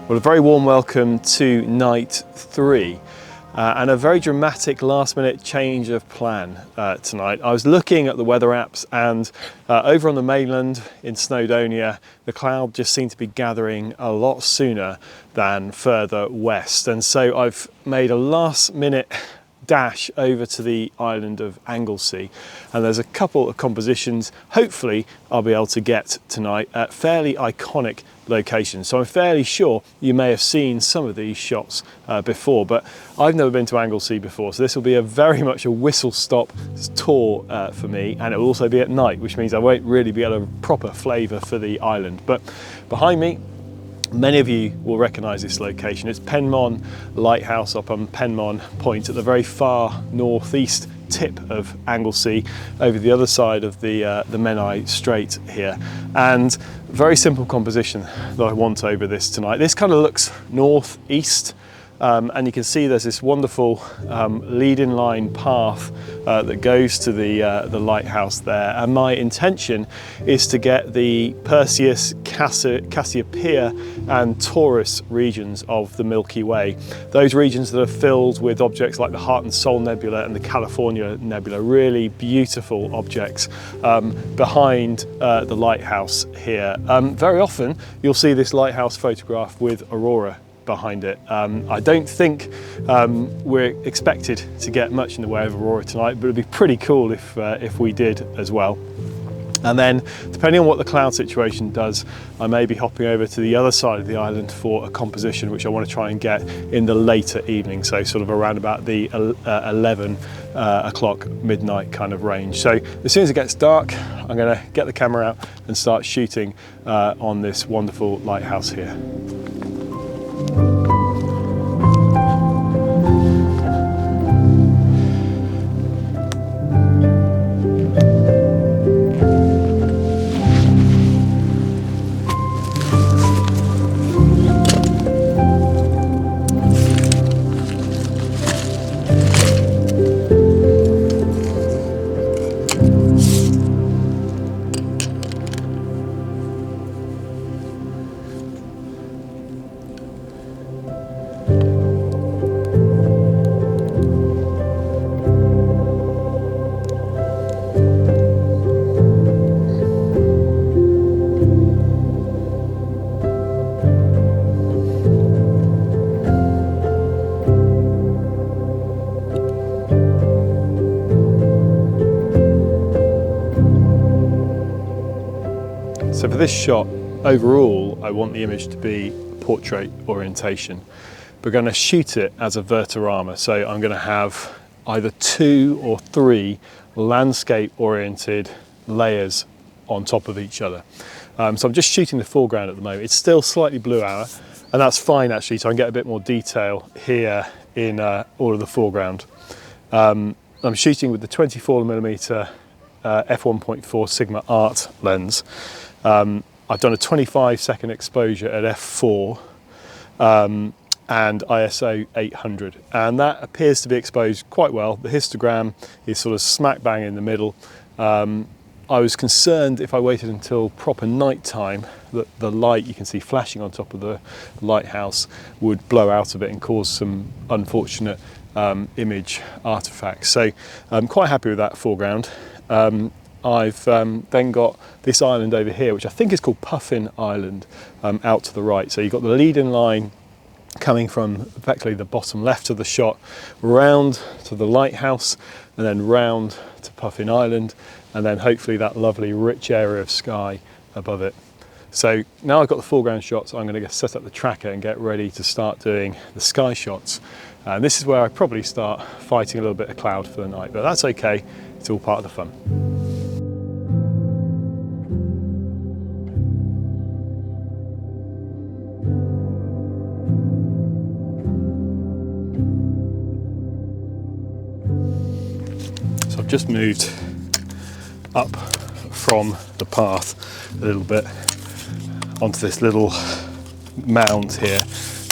Well, a very warm welcome to night 3 and a very dramatic last-minute change of plan tonight. I was looking at the weather apps and over on the mainland in Snowdonia, the cloud just seemed to be gathering a lot sooner than further west, and so I've made a last-minute dash over to the island of Anglesey, and there's a couple of compositions hopefully I'll be able to get tonight at fairly iconic locations. So I'm fairly sure you may have seen some of these shots before, but I've never been to Anglesey before, so this will be very much a whistle-stop tour for me, and it will also be at night, which means I won't really be able to proper flavour for the island. But behind me, many of you will recognise this location. It's Penmon Lighthouse up on Penmon Point at the very far northeast tip of Anglesey, over the other side of the Menai Strait here. And very simple composition that I want over this tonight. This kind of looks northeast, and you can see there's this wonderful lead-in line path that goes to the lighthouse there, and my intention is to get the Perseus, Cassiopeia and Taurus regions of the Milky Way, those regions that are filled with objects like the Heart and Soul Nebula and the California Nebula, really beautiful objects behind the lighthouse here. Very often you'll see this lighthouse photographed with aurora behind it. I don't think we're expected to get much in the way of aurora tonight, but it'd be pretty cool if we did as well. And then, depending on what the cloud situation does, I may be hopping over to the other side of the island for a composition which I want to try and get in the later evening, so sort of around about the 11 o'clock midnight kind of range. So as soon as it gets dark, I'm going to get the camera out and start shooting on this wonderful lighthouse here. So for this shot, overall, I want the image to be portrait orientation. We're going to shoot it as a vertorama, so I'm going to have either 2 or 3 landscape oriented layers on top of each other. So I'm just shooting the foreground at the moment. It's still slightly blue hour, and that's fine actually, so I can get a bit more detail here in all of the foreground. I'm shooting with the 24mm f1.4 Sigma Art lens. I've done a 25-second exposure at f4 and ISO 800, and that appears to be exposed quite well. The histogram is sort of smack bang in the middle. I was concerned if I waited until proper night time that the light you can see flashing on top of the lighthouse would blow out a bit and cause some unfortunate image artifacts. So I'm quite happy with that foreground. I've then got this island over here, which I think is called Puffin Island, out to the right. So you've got the lead-in line coming from effectively the bottom left of the shot, round to the lighthouse, and then round to Puffin Island, and then hopefully that lovely rich area of sky above it. So now I've got the foreground shots, I'm going to set up the tracker and get ready to start doing the sky shots. And this is where I probably start fighting a little bit of cloud for the night, but that's okay, it's all part of the fun. I've just moved up from the path a little bit onto this little mound here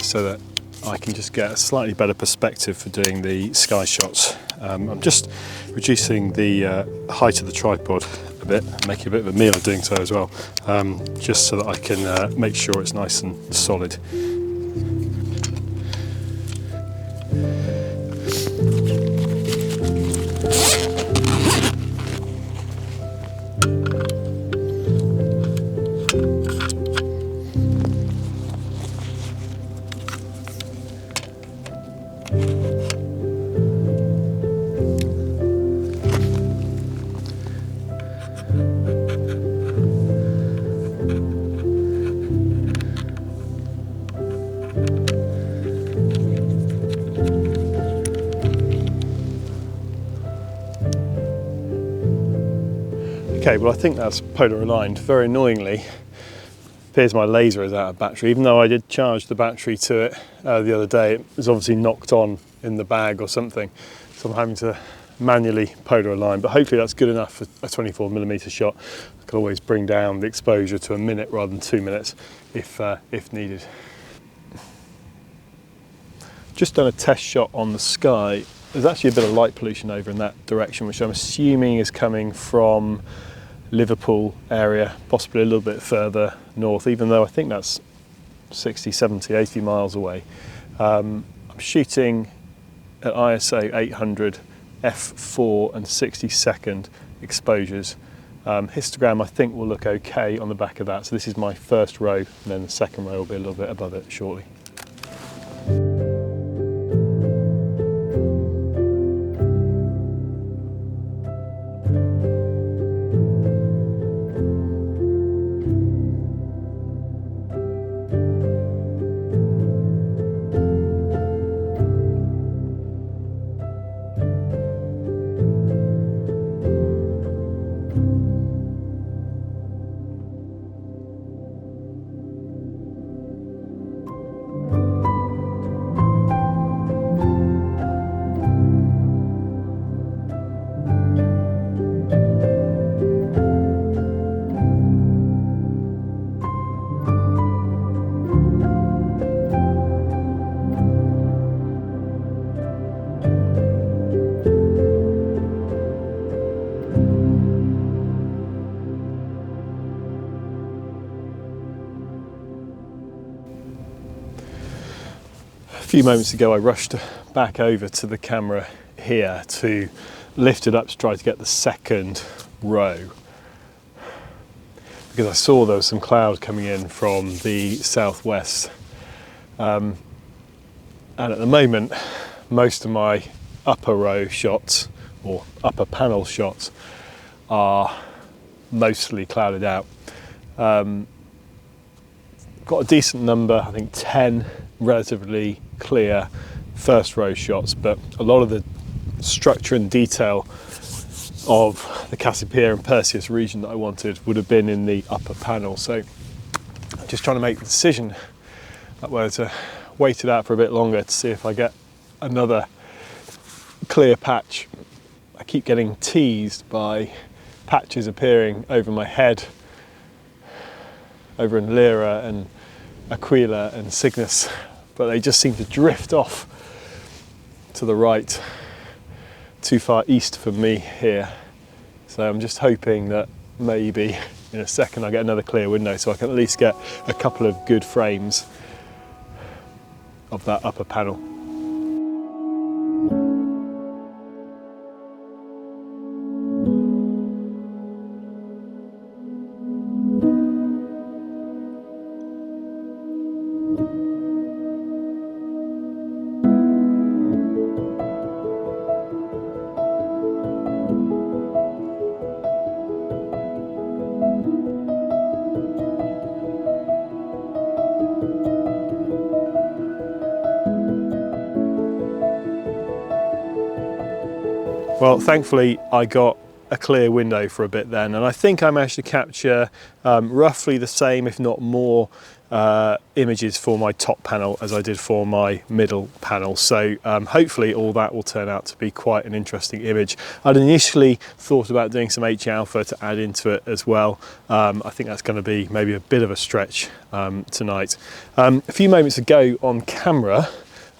so that I can just get a slightly better perspective for doing the sky shots. I'm just reducing the height of the tripod a bit, making a bit of a meal of doing so as well, just so that I can make sure it's nice and solid. Okay, well I think that's polar aligned. Very annoyingly, appears my laser is out of battery, even though I did charge the battery to it the other day. It was obviously knocked on in the bag or something, so I'm having to manually polar align, but hopefully that's good enough for a 24mm shot. I can always bring down the exposure to a minute rather than 2 minutes if needed. Just done a test shot on the sky. There's actually a bit of light pollution over in that direction, which I'm assuming is coming from Liverpool area, possibly a little bit further north, even though I think that's 60, 70, 80 miles away. I'm shooting at ISO 800, f4 and 60-second exposures. Histogram I think will look okay on the back of that. So this is my first row, and then the second row will be a little bit above it shortly. A few moments ago I rushed back over to the camera here to lift it up to try to get the second row, because I saw there was some cloud coming in from the southwest, and at the moment most of my upper row shots or upper panel shots are mostly clouded out. Got a decent number, I think 10 relatively clear first row shots, but a lot of the structure and detail of the Cassiopeia and Perseus region that I wanted would have been in the upper panel. So I'm just trying to make the decision whether to wait it out for a bit longer to see if I get another clear patch. I keep getting teased by patches appearing over my head over in Lyra and Aquila and Cygnus, but they just seem to drift off to the right, too far east for me here. So I'm just hoping that maybe in a second I get another clear window so I can at least get a couple of good frames of that upper panel. Well, thankfully I got a clear window for a bit then, and I think I managed to capture roughly the same, if not more, images for my top panel as I did for my middle panel. So hopefully all that will turn out to be quite an interesting image. I'd initially thought about doing some H alpha to add into it as well. I think that's going to be maybe a bit of a stretch tonight. A few moments ago on camera,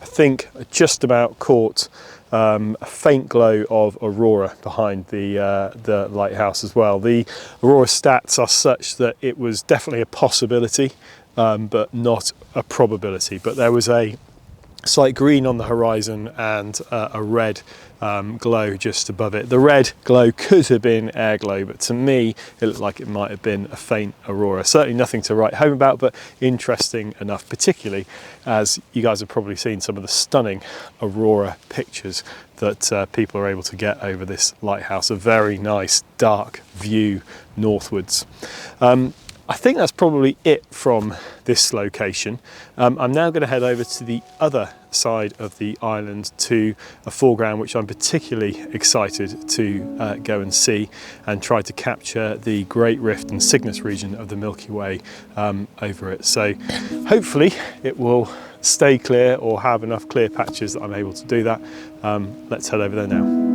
I think I just about caught a faint glow of aurora behind the lighthouse as well. The aurora stats are such that it was definitely a possibility, but not a probability. But there was a slight green on the horizon and a red glow just above it. The red glow could have been air glow, but to me it looked like it might have been a faint aurora. Certainly nothing to write home about, but interesting enough, particularly as you guys have probably seen some of the stunning aurora pictures that people are able to get over this lighthouse. A very nice dark view northwards. I think that's probably it from this location. I'm now going to head over to the other side of the island to a foreground which I'm particularly excited to go and see, and try to capture the Great Rift and Cygnus region of the Milky Way over it. So hopefully it will stay clear or have enough clear patches that I'm able to do that. Let's head over there now.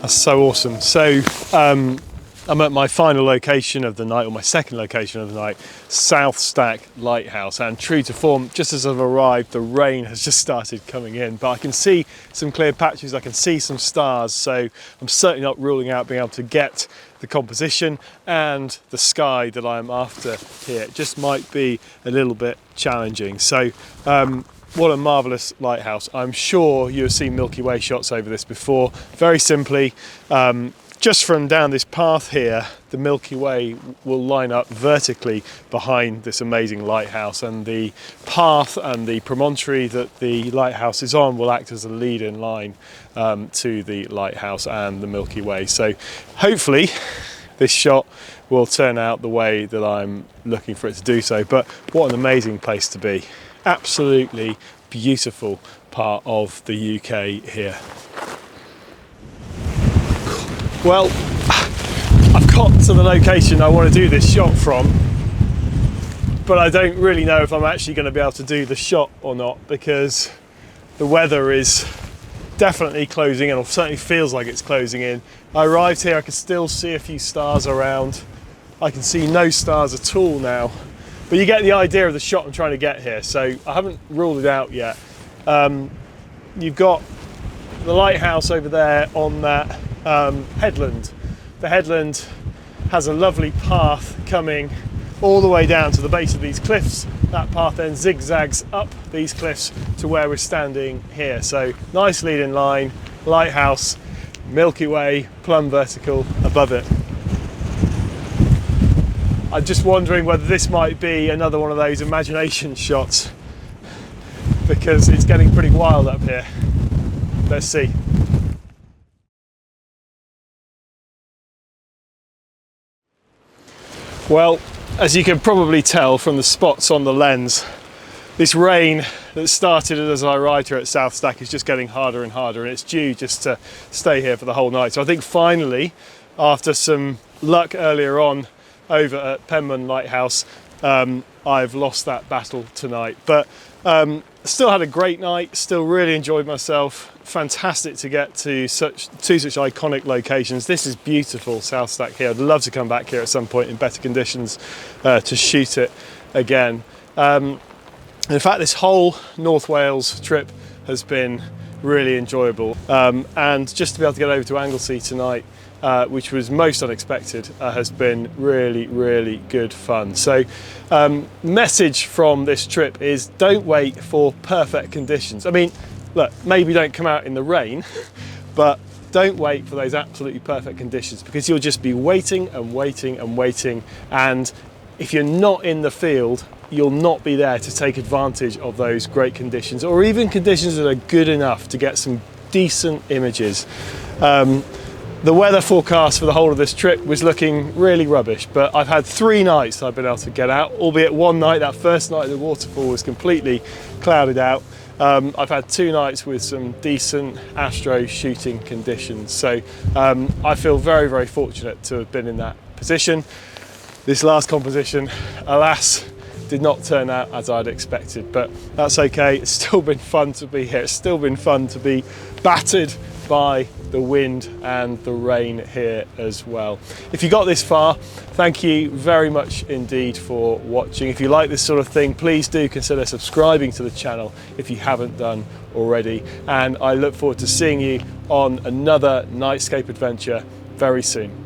That's so awesome. So I'm at my final location of the night, or my second location of the night, South Stack Lighthouse, and true to form, just as I've arrived, the rain has just started coming in, but I can see some clear patches, I can see some stars, so I'm certainly not ruling out being able to get the composition and the sky that I'm after here. It just might be a little bit challenging. So what a marvellous lighthouse. I'm sure you've seen Milky Way shots over this before. Very simply, just from down this path here, the Milky Way will line up vertically behind this amazing lighthouse, and the path and the promontory that the lighthouse is on will act as a lead-in line to the lighthouse and the Milky Way. So hopefully this shot will turn out the way that I'm looking for it to do so. But what an amazing place to be. Absolutely beautiful part of the UK here. Well, I've got to the location I want to do this shot from, but I don't really know if I'm actually going to be able to do the shot or not, because the weather is definitely closing in, or certainly feels like it's closing in. I arrived here, I can still see a few stars around. I can see no stars at all now. But you get the idea of the shot I'm trying to get here, so I haven't ruled it out yet. You've got the lighthouse over there on that headland. The headland has a lovely path coming all the way down to the base of these cliffs. That path then zigzags up these cliffs to where we're standing here. So nice lead-in line, lighthouse, Milky Way, plumb vertical above it. I'm just wondering whether this might be another one of those imagination shots, because it's getting pretty wild up here. Let's see. Well, as you can probably tell from the spots on the lens, this rain that started as I arrived here at South Stack is just getting harder and harder, and it's due just to stay here for the whole night. So I think finally, after some luck earlier on over at Penmon Lighthouse, I've lost that battle tonight. But still had a great night, still really enjoyed myself. Fantastic to get to such iconic locations. This is beautiful, South Stack here. I'd love to come back here at some point in better conditions to shoot it again. In fact, this whole North Wales trip has been really enjoyable, and just to be able to get over to Anglesey tonight, which was most unexpected, has been really, really good fun. So message from this trip is don't wait for perfect conditions. I mean, look, maybe don't come out in the rain, but don't wait for those absolutely perfect conditions, because you'll just be waiting and waiting and waiting, and if you're not in the field, you'll not be there to take advantage of those great conditions, or even conditions that are good enough to get some decent images. The weather forecast for the whole of this trip was looking really rubbish, but I've had 3 nights I've been able to get out, albeit one night, that first night, the waterfall was completely clouded out. I've had 2 nights with some decent astro shooting conditions, so I feel very, very fortunate to have been in that position. This last composition, alas, did not turn out as I'd expected, but that's okay. It's still been fun to be here. It's still been fun to be battered by the wind and the rain here as well. If you got this far, thank you very much indeed for watching. If you like this sort of thing, please do consider subscribing to the channel if you haven't done already. And I look forward to seeing you on another Nightscape adventure very soon.